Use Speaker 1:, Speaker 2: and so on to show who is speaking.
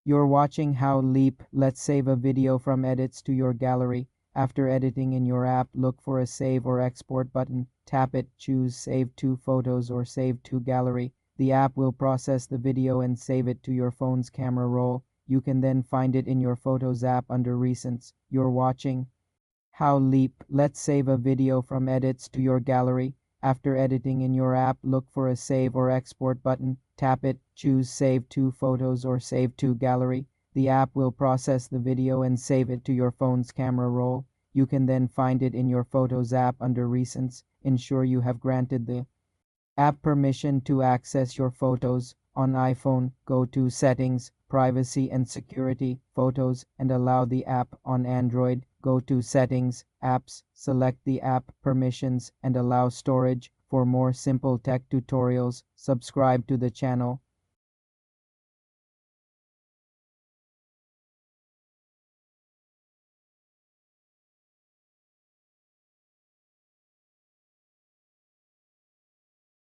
Speaker 1: You're watching How Leap. Let's save a video from edits to your gallery. After editing in your app, look for a Save or Export button. Tap it, choose Save to Photos or Save to Gallery. The app will process the video and save it to your phone's camera roll. You can then find it in your Photos app under Recents. You're watching How Leap. Let's save a video from edits to your gallery. After editing in your app, look for a Save or Export button. Tap it, choose Save to Photos or Save to Gallery. The app will process the video and save it to your phone's camera roll. You can then find it in your Photos app under Recents. Ensure you have granted the app permission to access your photos. On iPhone, go to Settings, Privacy and Security, Photos, and allow the app. On Android, go to Settings, Apps, select the app permissions, and allow storage. For more simple tech tutorials, subscribe to the channel.